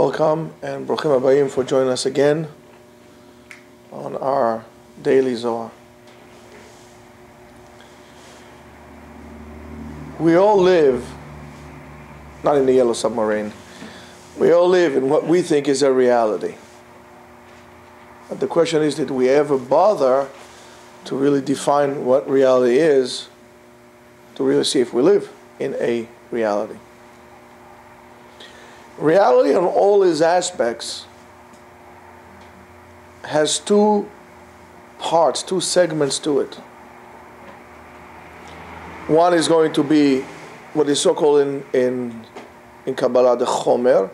Welcome and Brochim Abayim for joining us again on our daily Zohar. We all live, not in the yellow submarine, we all live in what we think is a reality. But the question is, did we ever bother to really define what reality is, to really see if we live in a reality? Reality on all its aspects has two parts, two segments to it. One is going to be what is so-called in Kabbalah the chomer,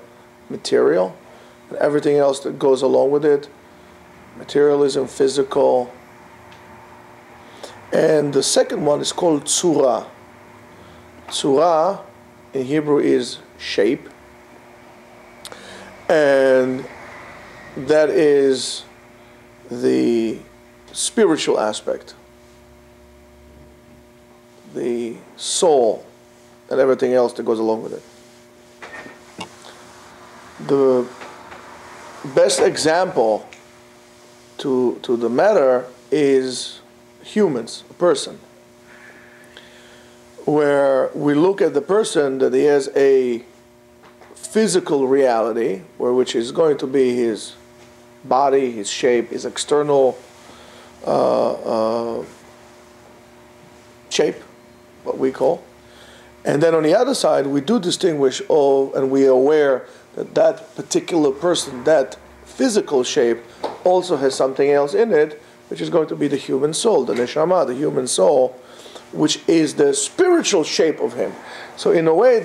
material, and everything else that goes along with it, materialism, physical. And the second one is called tzura. Tzura in Hebrew is shape. And that is the spiritual aspect, the soul, and everything else that goes along with it. The best example to the matter is humans, a person, where we look at the person that he has a physical reality, which is going to be his body, his shape, his external shape, what we call. And then on the other side, we do distinguish and we are aware that that particular person, that physical shape, also has something else in it, which is going to be the human soul, the neshama, the human soul, which is the spiritual shape of him. So in a way,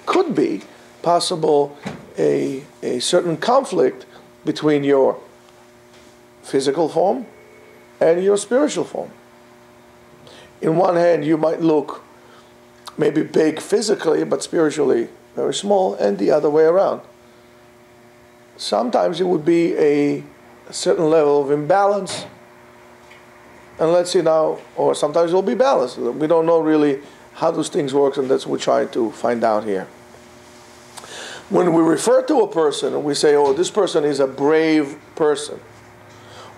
could be possible a certain conflict between your physical form and your spiritual form. In one hand, you might look maybe big physically, but spiritually very small, and the other way around. Sometimes it would be a certain level of imbalance, and let's see now, or sometimes it will be balanced. We don't know really how those things work, and that's what we're trying to find out here. When we refer to a person and we say, oh, this person is a brave person,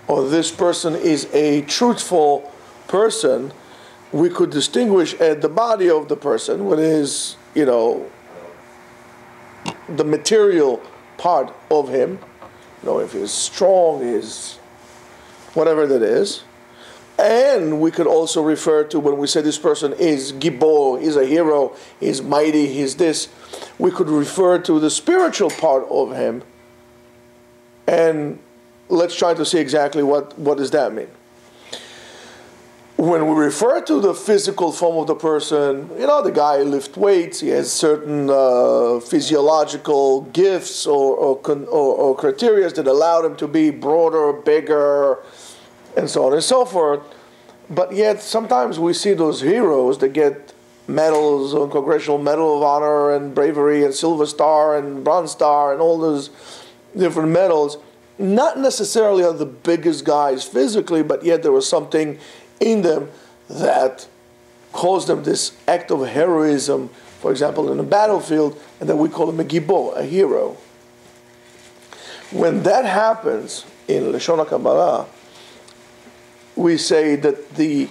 or this person is a truthful person, we could distinguish at the body of the person, what is, the material part of him, if he's strong, is whatever that is. And we could also refer to, when we say this person is gibor, is a hero, is mighty, he's this, we could refer to the spiritual part of him. And let's try to see exactly what does that mean. When we refer to the physical form of the person, the guy lifts weights, he has certain physiological gifts or criteria that allow him to be broader, bigger, and so on and so forth. But yet sometimes we see those heroes that get medals, Congressional Medal of Honor and Bravery and Silver Star and Bronze Star and all those different medals, not necessarily are the biggest guys physically, but yet there was something in them that caused them this act of heroism, for example, in a battlefield, and that we call him a gibor, a hero. When that happens in Lashon HaKabbalah, we say that the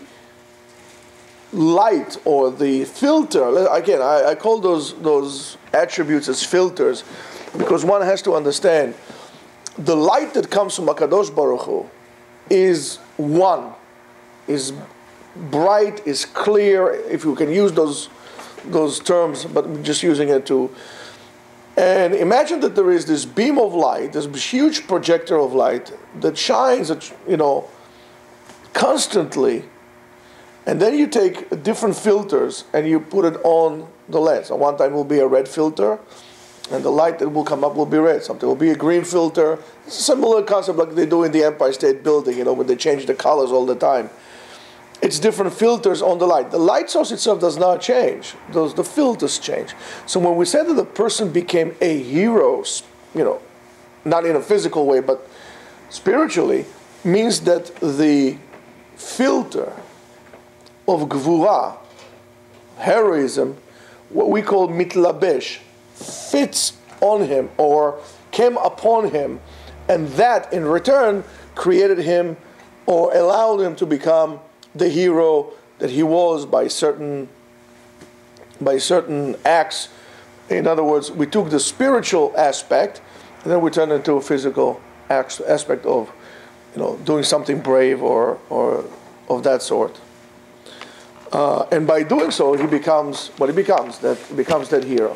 light or the filter, again, I call those attributes as filters, because one has to understand the light that comes from HaKadosh Baruch Hu is one, is bright, is clear, if you can use those terms, but I'm just using it to. And imagine that there is this beam of light, this huge projector of light that shines, constantly, and then you take different filters and you put it on the lens. At one time it will be a red filter, and the light that will come up will be red. Something will be a green filter. It's a similar concept like they do in the Empire State Building, when they change the colors all the time. It's different filters on the light. The light source itself does not change. The filters change. So when we say that the person became a hero, not in a physical way, but spiritually, means that the filter of gvura, heroism, what we call mitlabesh, fits on him or came upon him, and that in return created him or allowed him to become the hero that he was by certain acts. In other words, we took the spiritual aspect and then we turned it into a physical aspect of, doing something brave or of that sort. And by doing so, he becomes what he becomes. He becomes that hero.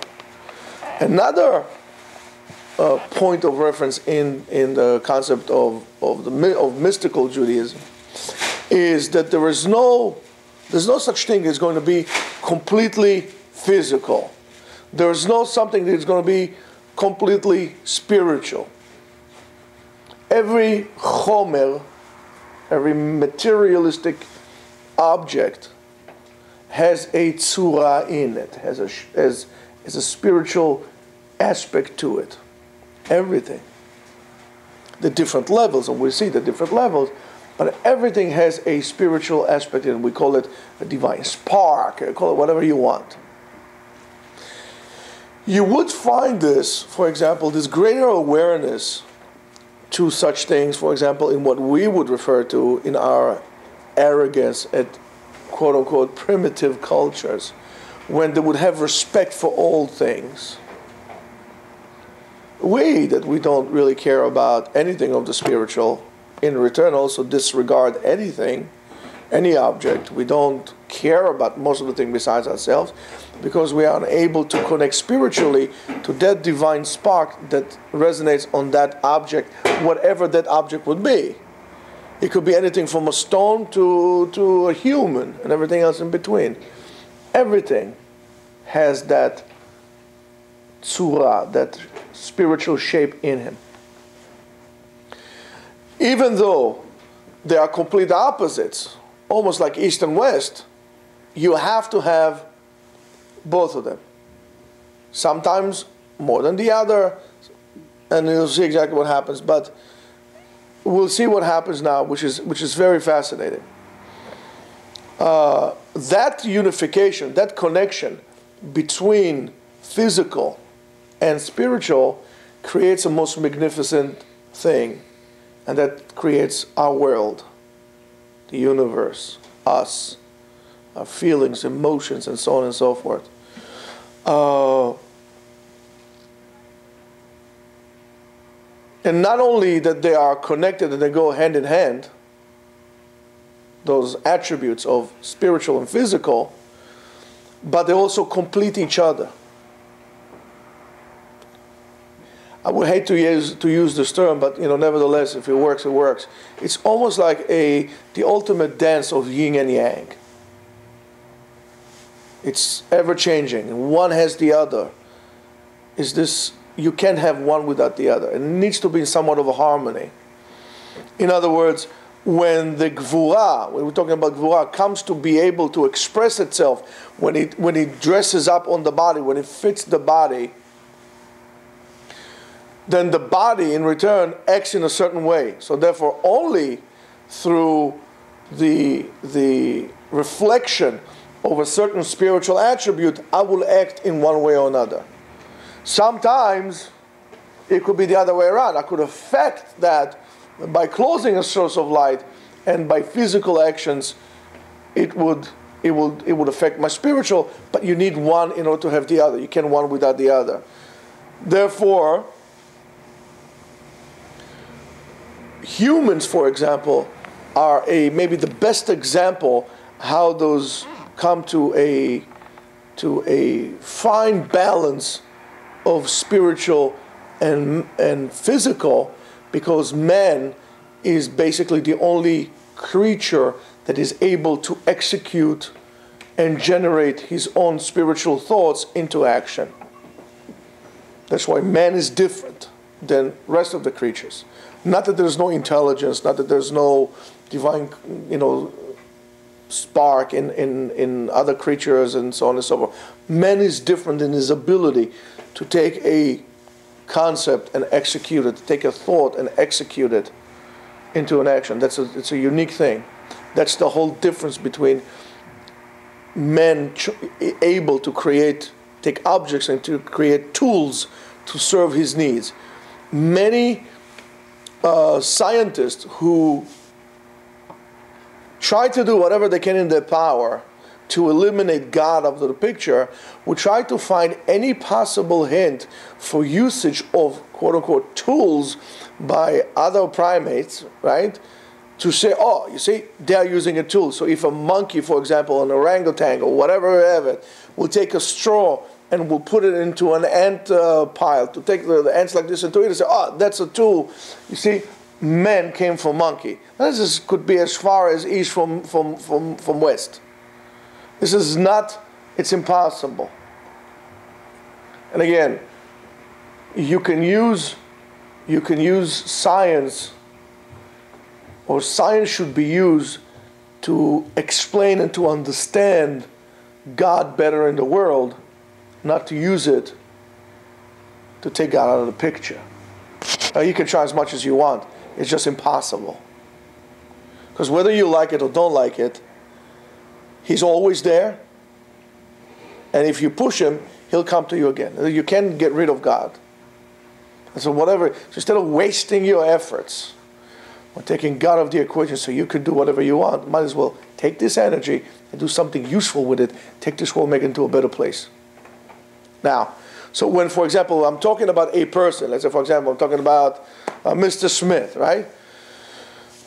Another point of reference in the concept of mystical Judaism is that there's no such thing as going to be completely physical. There's no something that is going to be completely spiritual. Every chomer, every materialistic object has a tzura in it, has a spiritual aspect to it. Everything. The different levels, and we see the different levels, but everything has a spiritual aspect in it. We call it a divine spark, call it whatever you want. You would find this, for example, this greater awareness to such things, for example, in what we would refer to in our arrogance at quote-unquote primitive cultures, when they would have respect for all things. We don't really care about anything of the spiritual, in return also disregard anything, any object. We don't care about most of the things besides ourselves, because we are unable to connect spiritually to that divine spark that resonates on that object, whatever that object would be. It could be anything from a stone to a human and everything else in between. Everything has that tzura, that spiritual shape in him. Even though they are complete opposites, almost like East and West, you have to have both of them. Sometimes more than the other, and you'll see exactly what happens, but we'll see what happens now, which is very fascinating. That unification, that connection between physical and spiritual creates a most magnificent thing, and that creates our world, the universe, us, our feelings, emotions, and so on and so forth. And not only that they are connected and they go hand in hand, those attributes of spiritual and physical, but they also complete each other. I would hate to use this term, but nevertheless, if it works, it works. It's almost like the ultimate dance of yin and yang. It's ever changing, and one has the other. You can't have one without the other. It needs to be somewhat of a harmony. In other words, when the gvura, when we're talking about gvura, comes to be able to express itself, when it dresses up on the body, when it fits the body, then the body in return acts in a certain way. So therefore, only through the reflection of a certain spiritual attribute, I will act in one way or another. Sometimes it could be the other way around. I could affect that by closing a source of light, and by physical actions, it would affect my spiritual. But you need one in order to have the other. You can't one without the other. Therefore, humans, for example, are maybe the best example how those come to a fine balance of spiritual and physical, because man is basically the only creature that is able to execute and generate his own spiritual thoughts into action. That's why man is different than rest of the creatures. Not that there's no intelligence, not that there's no divine, spark in other creatures and so on and so forth. Man is different in his ability to take a concept and execute it, to take a thought and execute it into an action. It's a unique thing. That's the whole difference between men able to take objects and to create tools to serve his needs. Many scientists who try to do whatever they can in their power to eliminate God out of the picture will try to find any possible hint for usage of quote-unquote tools by other primates, right? To say, oh, you see, they're using a tool. So if a monkey, for example, an orangutan or whatever have it, will take a straw and will put it into an ant pile to take the ants like this into it and say, oh, that's a tool. You see, men came from monkey. This could be as far as east from west. This is not, it's impossible. And again, you can use science, or science should be used to explain and to understand God better in the world, not to use it to take God out of the picture. Now, you can try as much as you want. It's just impossible. Because whether you like it or don't like it, He's always there. And if you push Him, He'll come to you again. You can't get rid of God. And so whatever, so instead of wasting your efforts or taking God out of the equation so you can do whatever you want, might as well take this energy and do something useful with it. Take this world, make it into a better place. Now, so when, for example, I'm talking about a person, let's say, for example, I'm talking about Mr. Smith, right?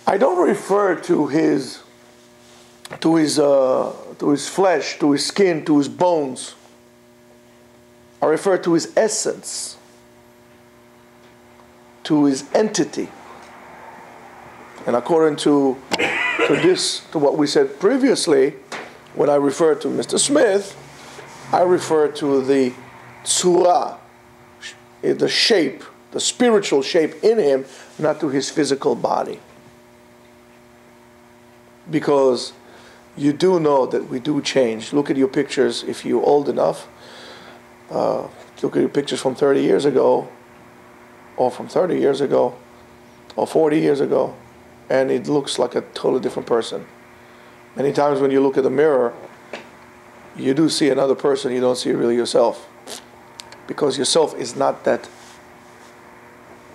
I don't refer to his flesh, to his skin, to his bones. I refer to his essence, to his entity. And according to what we said previously, when I refer to Mr. Smith, I refer to the tzura, the shape, the spiritual shape in him, not to his physical body. Because you do know that we do change. Look at your pictures if you're old enough. Look at your pictures from 30 years ago, or from 30 years ago, or 40 years ago, and it looks like a totally different person. Many times when you look at the mirror, you do see another person, you don't see really yourself. Because yourself is not that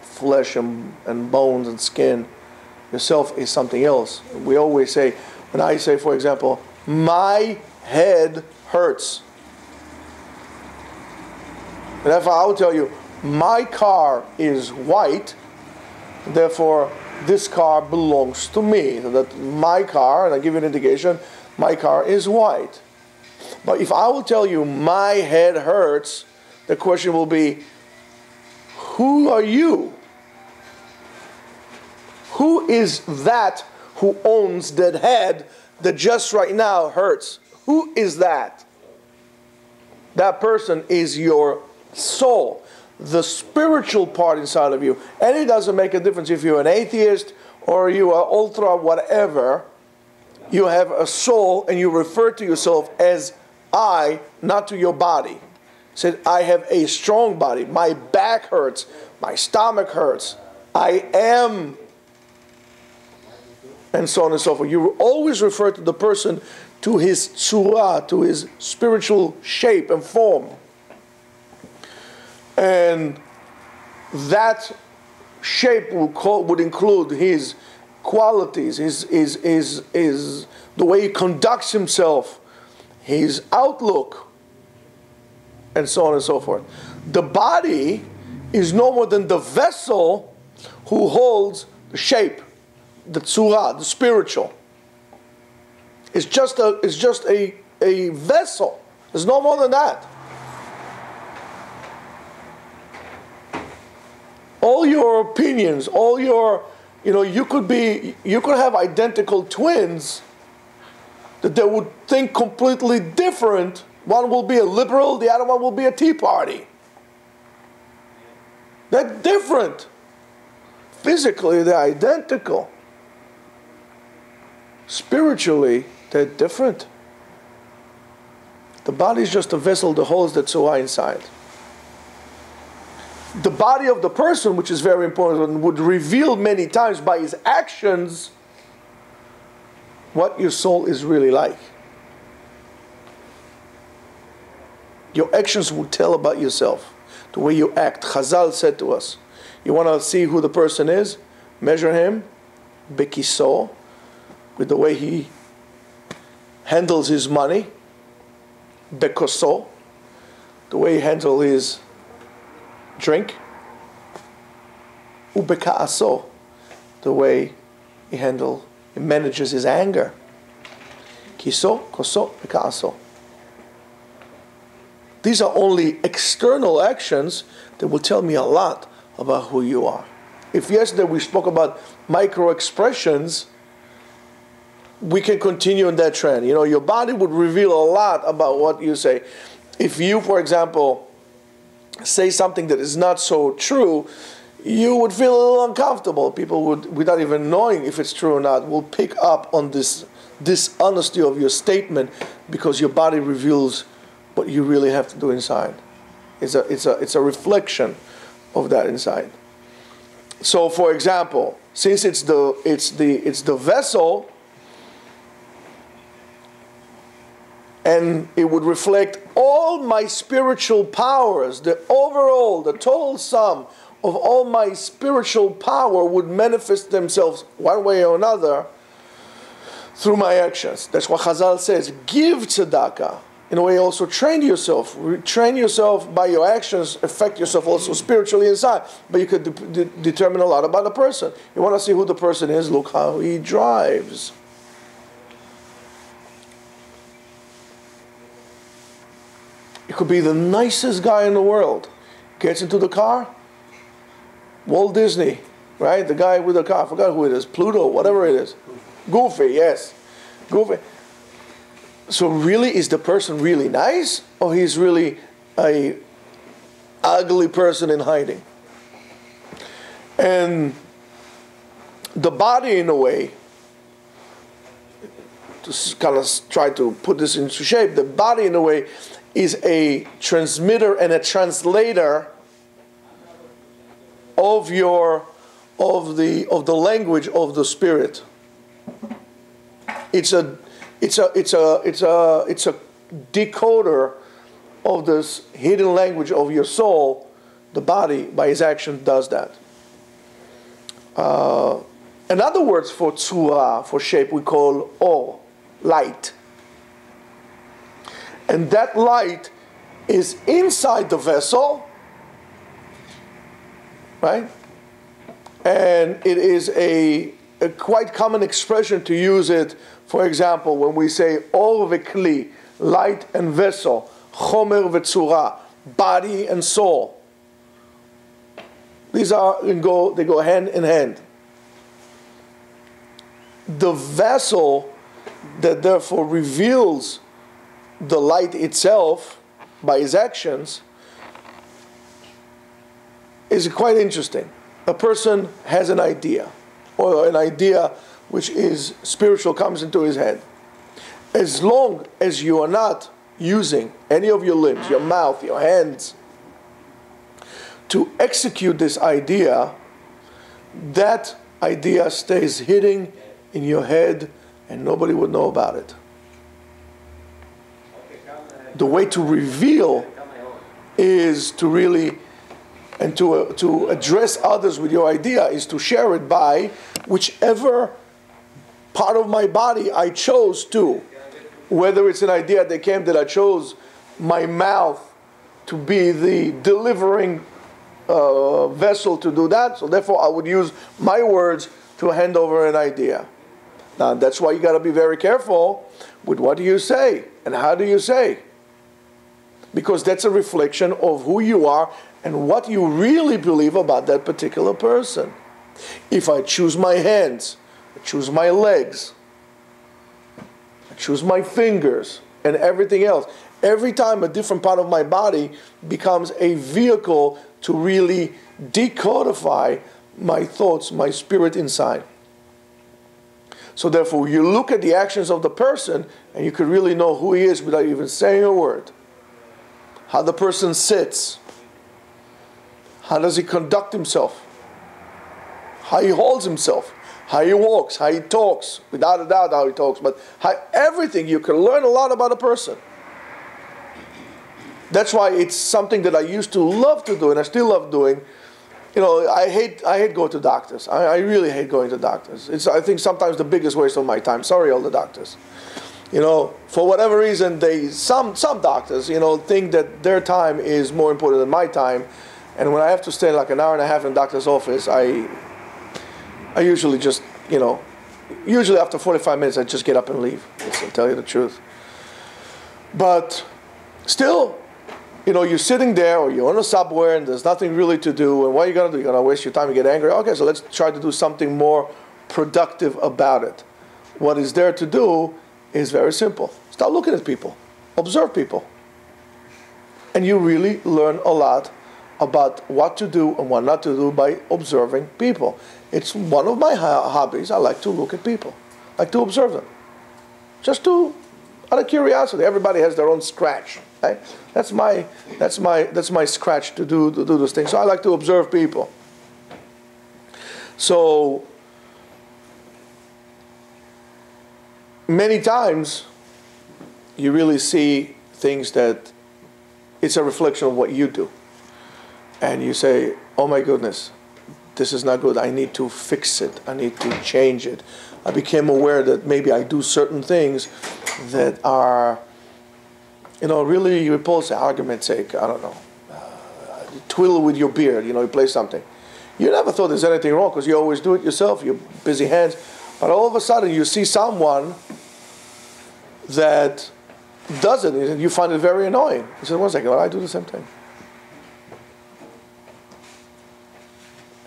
flesh and bones and skin. Yourself is something else. We always say, when I say, for example, my head hurts. And therefore I will tell you, my car is white, therefore this car belongs to me. So that my car, and I give you an indication, my car is white. But if I will tell you my head hurts, the question will be, who are you? Who is that who owns that head that just right now hurts? Who is that? That person is your soul, the spiritual part inside of you. And it doesn't make a difference if you're an atheist or you are ultra whatever. You have a soul and you refer to yourself as I, not to your body. Said, I have a strong body. My back hurts. My stomach hurts. I am. And so on and so forth. You always refer to the person to his tzura, to his spiritual shape and form. And that shape would include his qualities, his the way he conducts himself, his outlook, and so on and so forth. The body is no more than the vessel who holds the shape, the tzura, the spiritual. It's just a vessel. There's no more than that. All your opinions, all your, you could have identical twins that they would think completely different. One will be a liberal, the other one will be a Tea Party. They're different. Physically, they're identical. Spiritually, they're different. The body is just a vessel that holds the tzura inside. The body of the person, which is very important, would reveal many times by his actions what your soul is really like. Your actions will tell about yourself. the way you act. Chazal said to us, you want to see who the person is? Measure him, bekiso, with the way he handles his money, bekoso, the way he handles his drink, ubekaaso, the way he manages his anger. Kiso, koso, bekaaso. These are only external actions that will tell me a lot about who you are. If yesterday we spoke about micro expressions, we can continue in that trend. Your body would reveal a lot about what you say. If you, for example, say something that is not so true, you would feel a little uncomfortable. People would, without even knowing if it's true or not, will pick up on this dishonesty of your statement because your body reveals what you really have to do inside. It's a reflection of that inside. So, for example, since it's the vessel, and it would reflect all my spiritual powers, the total sum of all my spiritual power would manifest themselves one way or another through my actions. That's what Chazal says. Give tzedakah. In a way, also train yourself. Train yourself by your actions, affect yourself also spiritually inside. But you could determine a lot about a person. You want to see who the person is, look how he drives. It could be the nicest guy in the world. Gets into the car, Walt Disney, right? The guy with the car, I forgot who it is, Pluto, whatever it is. Goofy, yes. Goofy. So really, is the person really nice, or he's really a ugly person in hiding? And the body, in a way, to kind of try to put this into shape, the body, in a way, is a transmitter and a translator of the language of the spirit. It's a decoder of this hidden language of your soul. The body, by his action, does that. Another words for tzura, for shape, we call or, light. And that light is inside the vessel, right? And it is a quite common expression to use it. For example, when we say or v'kli, light and vessel, chomer v'tzura, body and soul. These they go hand in hand. The vessel that therefore reveals the light itself by his actions is quite interesting. A person has an idea, or an idea which is spiritual comes into his head. As long as you are not using any of your limbs, your mouth, your hands, to execute this idea, that idea stays hidden in your head and nobody would know about it. The way to reveal is to really, and to address others with your idea, is to share it by whichever part of my body I chose to. Whether it's an idea that came that I chose my mouth to be the delivering vessel to do that, so therefore I would use my words to hand over an idea. Now that's why you got to be very careful with what do you say and how do you say. Because that's a reflection of who you are and what you really believe about that particular person. If I choose my hands, I choose my legs, I choose my fingers and everything else, every time a different part of my body becomes a vehicle to really decodify my thoughts, my spirit inside. So therefore, you look at the actions of the person and you can really know who he is without even saying a word. How the person sits. How does he conduct himself? How he holds himself. How he walks. How he talks. Without a doubt how he talks. But everything, you can learn a lot about a person. That's why it's something that I used to love to do, and I still love doing. You know, I hate going to doctors. I really hate going to doctors. It's, I think, sometimes the biggest waste of my time. Sorry, all the doctors. You know, for whatever reason, some doctors, you know, think that their time is more important than my time. And when I have to stay like an hour and a half in a doctor's office, I usually just, you know, usually after 45 minutes, I just get up and leave. I'll tell you the truth. But still, you know, you're sitting there or you're on a subway and there's nothing really to do. And what are you going to do? You're going to waste your time and get angry? Okay, so let's try to do something more productive about it. What is there to do is very simple. Start looking at people. Observe people. And you really learn a lot about what to do and what not to do by observing people. It's one of my hobbies. I like to look at people. I like to observe them. Just out of curiosity. Everybody has their own scratch. Right? That's my scratch to do those things. So I like to observe people. So many times you really see things that it's a reflection of what you do. And you say, oh my goodness, this is not good. I need to fix it. I need to change it. I became aware that maybe I do certain things that are, you know, really repulsive. Argument's sake, I don't know. Twiddle with your beard, you know, you play something. You never thought there's anything wrong because you always do it yourself. You're busy hands. But all of a sudden you see someone that does it and you find it very annoying. You say, 1 second, well, I do the same thing.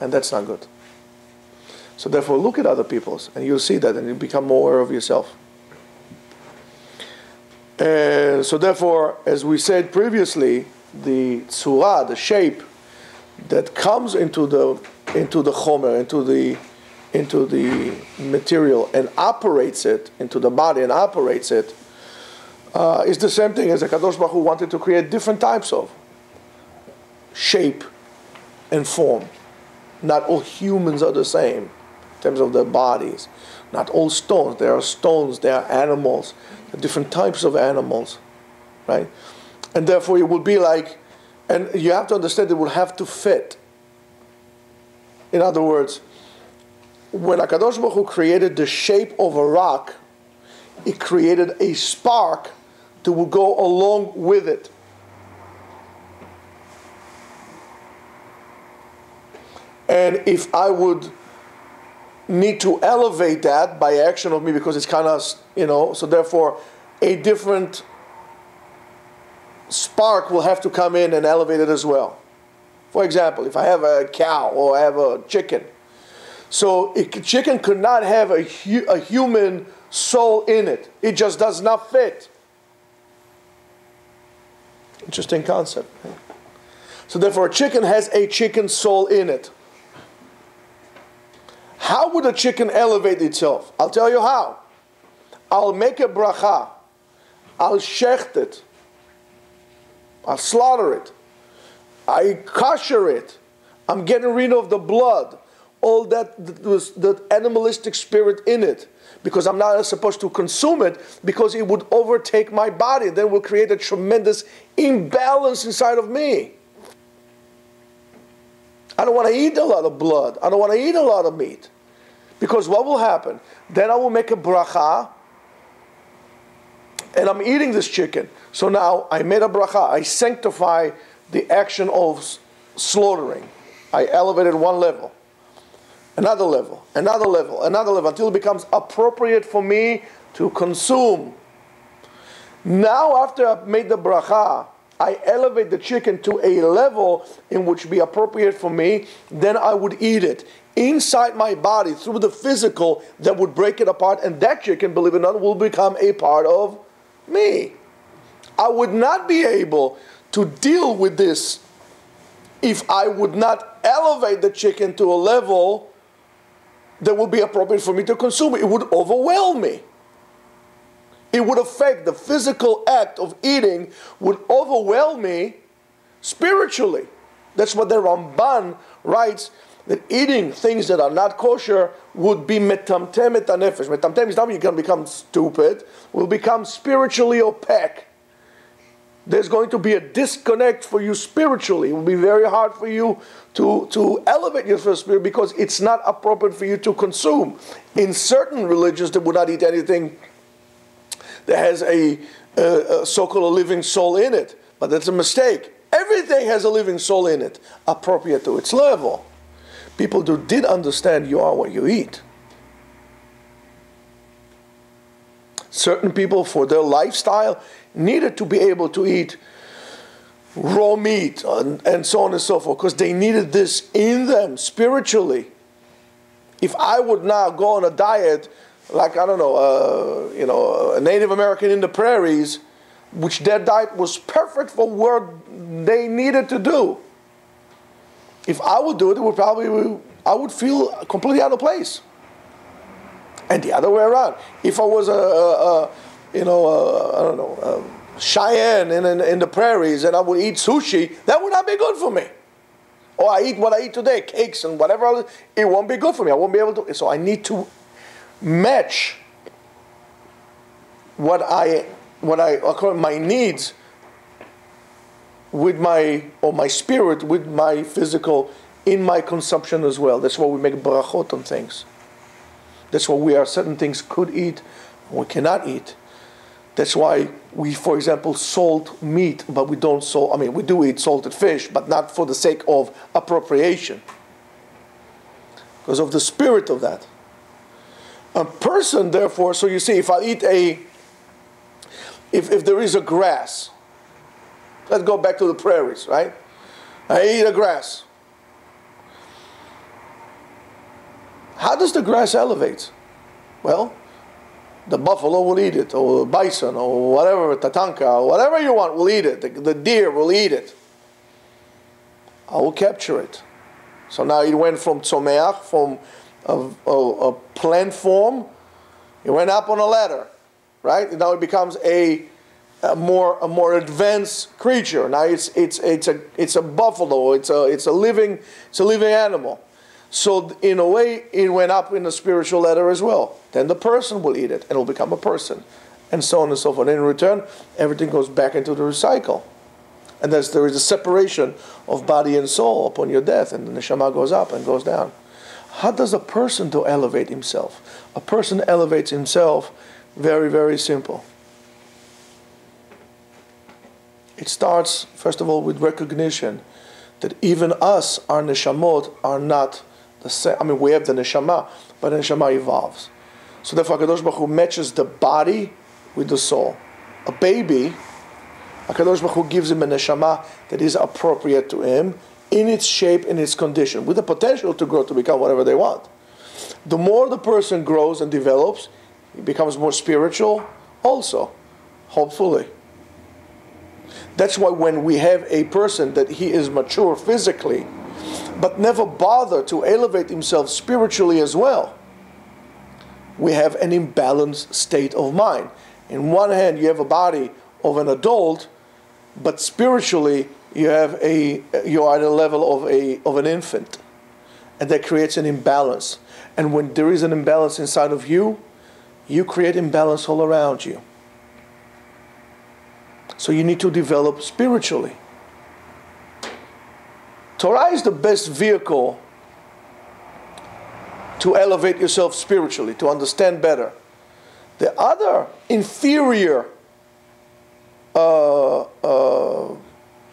And that's not good. So therefore, look at other people's, and you'll see that, and you become more aware of yourself. And so therefore, as we said previously, the tzura, the shape that comes into the chomer, into the material, and operates it into the body and operates it, is the same thing as the Kadosh Baruch Hu wanted to create different types of shape and form. Not all humans are the same in terms of their bodies. Not all stones. There are stones, there are animals, there are different types of animals, right? And therefore it would be like, and you have to understand it will have to fit. In other words, when HaKadosh Baruch Hu created the shape of a rock, it created a spark that will go along with it. And if I would need to elevate that by action of me, because it's kind of, you know, so therefore a different spark will have to come in and elevate it as well. For example, if I have a cow or I have a chicken, so a chicken could not have a human soul in it. It just does not fit. Interesting concept. So therefore a chicken has a chicken soul in it. How would a chicken elevate itself? I'll tell you how. I'll make a bracha. I'll shecht it. I'll slaughter it. I kosher it. I'm getting rid of the blood. All that animalistic spirit in it. Because I'm not supposed to consume it. Because it would overtake my body. Then will create a tremendous imbalance inside of me. I don't want to eat a lot of blood. I don't want to eat a lot of meat. Because what will happen? Then I will make a bracha. And I'm eating this chicken. So now I made a bracha. I sanctify the action of slaughtering. I elevated one level. Another level. Another level. Another level. Until it becomes appropriate for me to consume. Now after I've made the bracha, I elevate the chicken to a level in which would be appropriate for me, then I would eat it. Inside my body, through the physical, that would break it apart, and that chicken, believe it or not, will become a part of me. I would not be able to deal with this if I would not elevate the chicken to a level that would be appropriate for me to consume. It would overwhelm me. It would affect the physical act of eating, would overwhelm me spiritually. That's what the Ramban writes, that eating things that are not kosher would be metamtem et hanefesh. Metamtem is not you're going to become stupid, will become spiritually opaque. there's going to be a disconnect for you spiritually. It will be very hard for you to elevate your first spirit because it's not appropriate for you to consume. In certain religions, they would not eat anything that has a so-called living soul in it. But that's a mistake. Everything has a living soul in it, appropriate to its level. People did understand you are what you eat. Certain people, for their lifestyle, needed to be able to eat raw meat and so on and so forth, because they needed this in them spiritually. If I would now go on a diet, like, I don't know, a Native American in the prairies, which their diet was perfect for what they needed to do. If I would do it, I would feel completely out of place. And the other way around. If I was Cheyenne in the prairies and I would eat sushi, that would not be good for me. Or I eat what I eat today, cakes and whatever else, it won't be good for me. I won't be able to. So I need to match what I call my needs with my spirit, with my physical, in my consumption as well. That's why we make brachot on things. That's why certain things could eat, we cannot eat. That's why we, for example, salt meat, but we don't salt. We do eat salted fish, but not for the sake of appropriation, because of the spirit of that. A person, therefore, so you see, if I eat if there is a grass, let's go back to the prairies, right? I eat a grass. How does the grass elevate? Well, the buffalo will eat it, or bison, or whatever, tatanka, or whatever you want will eat it. The deer will eat it. I will capture it. So now it went from tzomeach, from a plant form, it went up on a ladder, right? And now it becomes a more advanced creature. Now it's a buffalo. It's a living animal. So in a way, it went up in the spiritual ladder as well. Then the person will eat it, and it will become a person, and so on and so forth. And in return, everything goes back into the recycle. And there is a separation of body and soul upon your death, and the neshama goes up and goes down. How does a person elevate himself? A person elevates himself very, very simple. It starts, first of all, with recognition that even us, our neshamot, are not the same. We have the neshama, but the neshama evolves. So therefore, HaKadosh Baruch Hu matches the body with the soul. A baby, HaKadosh Baruch Hu gives him a neshama that is appropriate to him, in its shape, in its condition, with the potential to grow to become whatever they want. The more the person grows and develops, he becomes more spiritual also, hopefully. That's why when we have a person that he is mature physically, but never bother to elevate himself spiritually as well, we have an imbalanced state of mind. In one hand, you have a body of an adult, but spiritually, you are at a level of an infant, and that creates an imbalance. And when there is an imbalance inside of you, you create imbalance all around you. So you need to develop spiritually. Torah is the best vehicle to elevate yourself spiritually, to understand better. The other inferior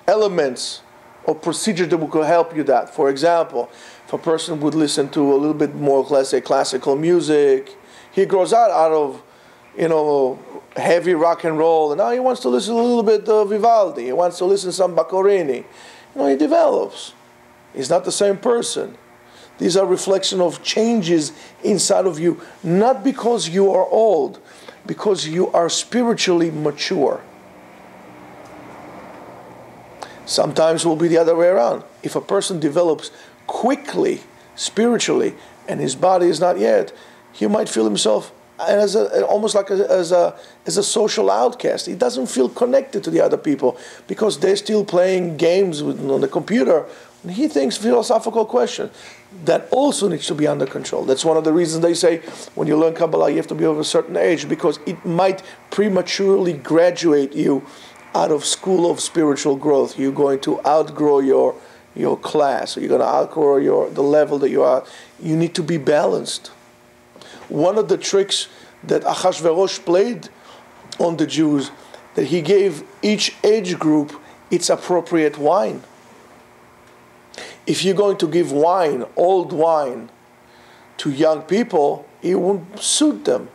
elements or procedures that will help you that. For example, if a person would listen to a little bit more, let's say, classical music, he grows out of, heavy rock and roll, and now he wants to listen a little bit of Vivaldi. He wants to listen to some Boccherini. He develops. He's not the same person. These are reflection of changes inside of you, not because you are old, because you are spiritually mature. Sometimes it will be the other way around. If a person develops quickly, spiritually, and his body is not yet, he might feel himself almost like as a social outcast. He doesn't feel connected to the other people because they're still playing games on the computer. And he thinks philosophical questions. That also needs to be under control. That's one of the reasons they say when you learn Kabbalah, you have to be over a certain age, because it might prematurely graduate you out of school of spiritual growth. You're going to outgrow your class. You're going to outgrow the level that you are. You need to be balanced. One of the tricks that Achashverosh played on the Jews, that he gave each age group its appropriate wine. If you're going to give wine, old wine, to young people, it won't suit them.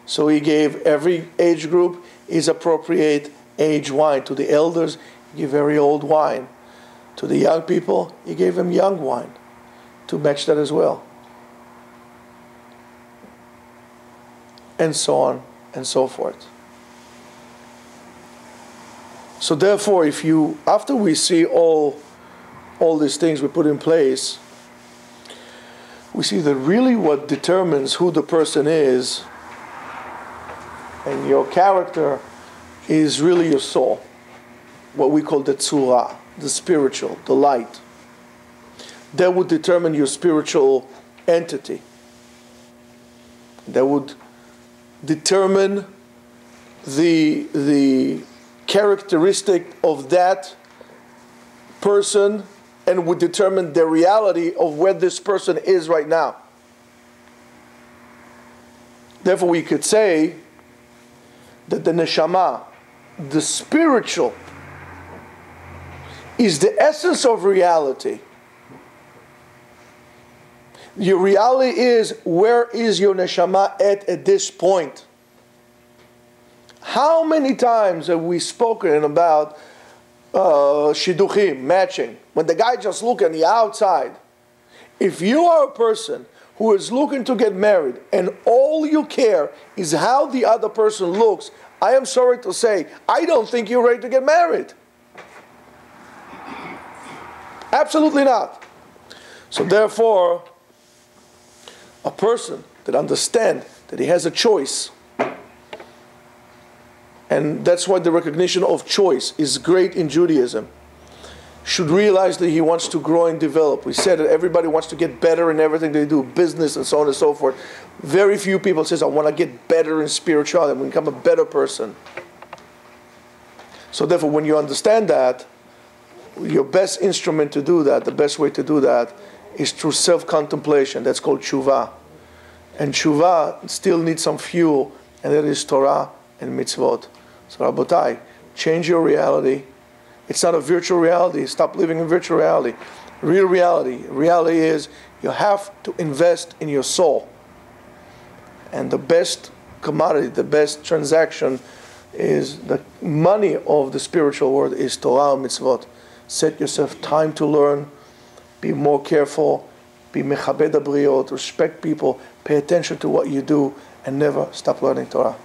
So he gave every age group his appropriate age wine. To the elders, he gave very old wine. To the young people, he gave them young wine to match that as well. And so on and so forth. So therefore, after we see all these things we put in place, we see that really what determines who the person is and your character is really your soul. What we call the tzura, the spiritual, the light. That would determine your spiritual entity. That would determine the characteristic of that person, and would determine the reality of where this person is right now. Therefore, we could say that the neshama, the spiritual, is the essence of reality. Your reality is, where is your neshama at this point? How many times have we spoken about shidduchim, matching? When the guy just looks on the outside. If you are a person who is looking to get married and all you care is how the other person looks, I am sorry to say, I don't think you're ready to get married. Absolutely not. So therefore, a person that understands that he has a choice, and that's why the recognition of choice is great in Judaism, should realize that he wants to grow and develop. We said that everybody wants to get better in everything they do, business and so on and so forth. Very few people says, I want to get better in spirituality, I want to become a better person. So therefore, when you understand that, your best instrument to do that, the best way to do that, is through self-contemplation. That's called tshuva. And tshuva still needs some fuel, and that is Torah and mitzvot. So Rabotai, change your reality. It's not a virtual reality. Stop living in virtual reality. Real reality. Reality is you have to invest in your soul. And the best commodity, the best transaction is the money of the spiritual world is Torah and mitzvot. Set yourself time to learn. Be more careful. Be mechabed habriot. Respect people. Pay attention to what you do. And never stop learning Torah.